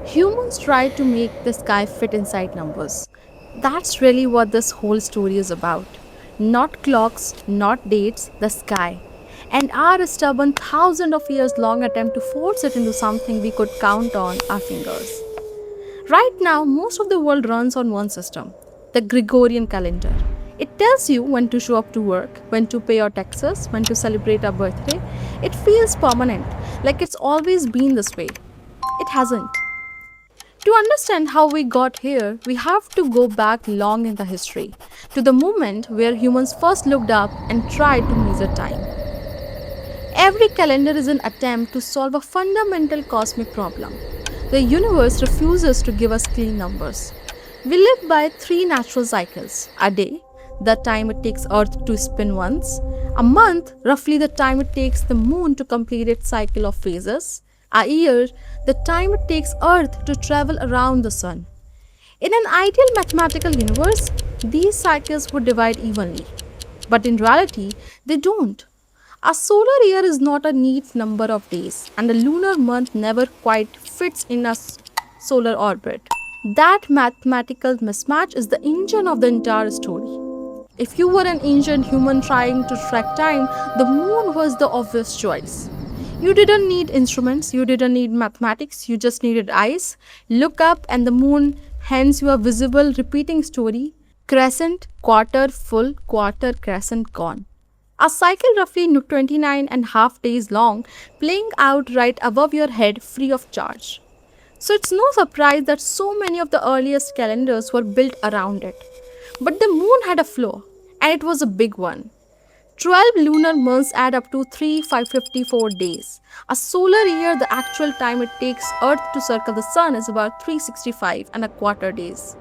Humans tried to make the sky fit inside numbers. That's really what this whole story is about. Not clocks, not dates, the sky. And our stubborn thousand of years long attempt to force it into something we could count on our fingers. Right now, most of the world runs on one system, the Gregorian calendar. It tells you when to show up to work, when to pay your taxes, when to celebrate a birthday. It feels permanent, like it's always been this way. It hasn't. To understand how we got here, we have to go back long in the history, to the moment where humans first looked up and tried to measure time. Every calendar is an attempt to solve a fundamental cosmic problem. The universe refuses to give us clean numbers. We live by three natural cycles: a day, the time it takes Earth to spin once; a month, roughly the time it takes the moon to complete its cycle of phases; a year, the time it takes Earth to travel around the sun. In an ideal mathematical universe, these cycles would divide evenly. But in reality, they don't. A solar year is not a neat number of days, and a lunar month never quite fits in a solar orbit. That mathematical mismatch is the engine of the entire story. If you were an ancient human trying to track time, the moon was the obvious choice. You didn't need instruments, you didn't need mathematics, you just needed eyes. Look up, and the moon hands you a visible repeating story: crescent, quarter, full, quarter, crescent, gone. A cycle roughly 29 and a half days long, playing out right above your head free of charge. So it's no surprise that so many of the earliest calendars were built around it. But the moon had a flaw, and it was a big one. 12 lunar months add up to 3,554 days. A solar year, the actual time it takes Earth to circle the sun, is about 365 and a quarter days.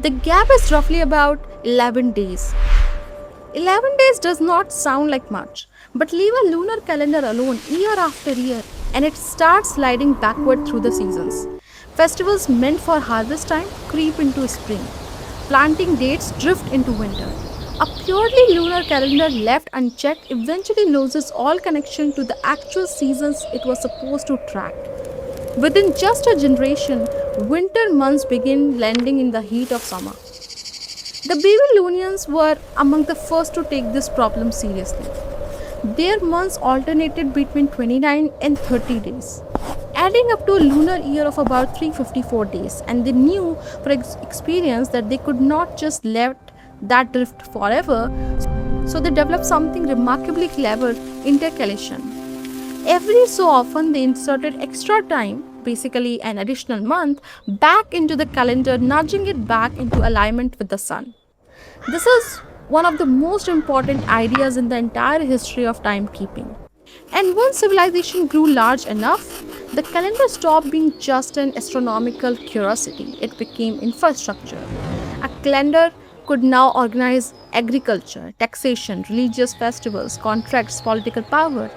The gap is roughly about 11 days. 11 days does not sound like much, but leave a lunar calendar alone year after year and it starts sliding backward through the seasons. Festivals meant for harvest time creep into spring. Planting dates drift into winter. A purely lunar calendar left unchecked eventually loses all connection to the actual seasons it was supposed to track. Within just a generation, winter months begin blending in the heat of summer. The Babylonians were among the first to take this problem seriously. Their months alternated between 29 and 30 days, adding up to a lunar year of about 354 days, and they knew from experience that they could not just let that drift forever, so they developed something remarkably clever: intercalation. Every so often, they inserted extra time, basically an additional month, back into the calendar, nudging it back into alignment with the sun. This is one of the most important ideas in the entire history of timekeeping. And once civilization grew large enough, the calendar stopped being just an astronomical curiosity. It became infrastructure. A calendar could now organize agriculture, taxation, religious festivals, contracts, political power.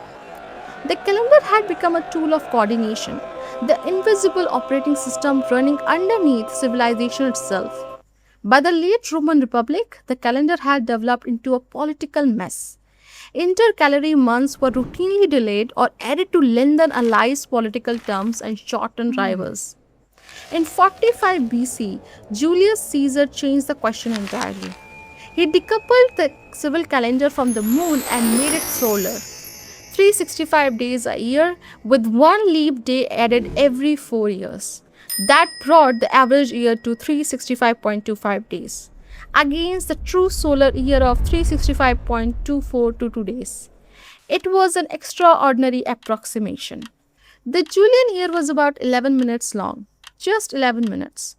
The calendar had become a tool of coordination, the invisible operating system running underneath civilization itself. By the late Roman Republic, the calendar had developed into a political mess. Intercalary months were routinely delayed or added to lengthen allies' political terms and shorten rivals. In 45 BC, Julius Caesar changed the question entirely. He decoupled the civil calendar from the moon and made it solar. 365 days a year, with one leap day added every 4 years. That brought the average year to 365.25 days, against the true solar year of 365.2422 days. It was an extraordinary approximation. The Julian year was about 11 minutes long, just 11 minutes.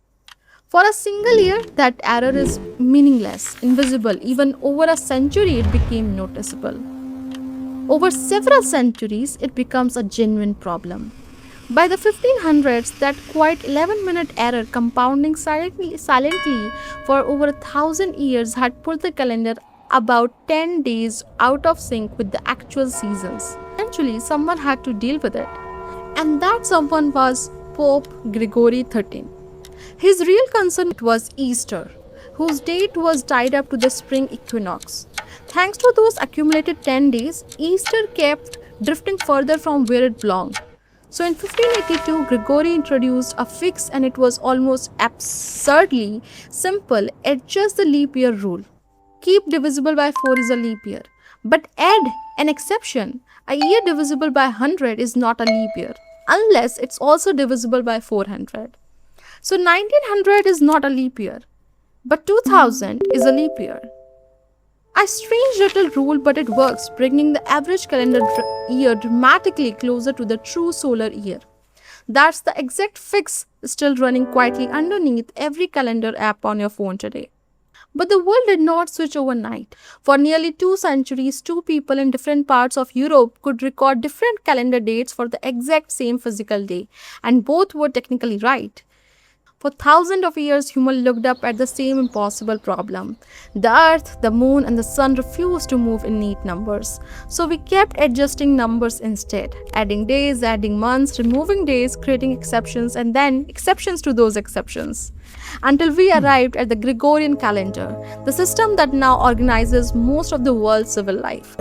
For a single year, that error is meaningless, invisible. Even over a century, it became noticeable. Over several centuries, it becomes a genuine problem. By the 1500s, that quite 11-minute error, compounding silently for over 1,000 years, had put the calendar about 10 days out of sync with the actual seasons. Eventually, someone had to deal with it. And that someone was Pope Gregory XIII. His real concern was Easter, whose date was tied up to the spring equinox. Thanks to those accumulated 10 days, Easter kept drifting further from where it belonged. So in 1582, Gregory introduced a fix and it was almost absurdly simple. Adjust the leap year rule. Keep divisible by 4 is a leap year. But add an exception. A year divisible by 100 is not a leap year unless it's also divisible by 400. So 1900 is not a leap year, but 2000 is a leap year. A strange little rule, but it works, bringing the average calendar year dramatically closer to the true solar year. That's the exact fix still running quietly underneath every calendar app on your phone today. But the world did not switch overnight. For nearly 2 centuries, two people in different parts of Europe could record different calendar dates for the exact same physical day, and both were technically right. For thousands of years, humans looked up at the same impossible problem. The earth, the moon, and the sun refused to move in neat numbers. So we kept adjusting numbers instead, adding days, adding months, removing days, creating exceptions, and then exceptions to those exceptions. Until we arrived at the Gregorian calendar, the system that now organizes most of the world's civil life.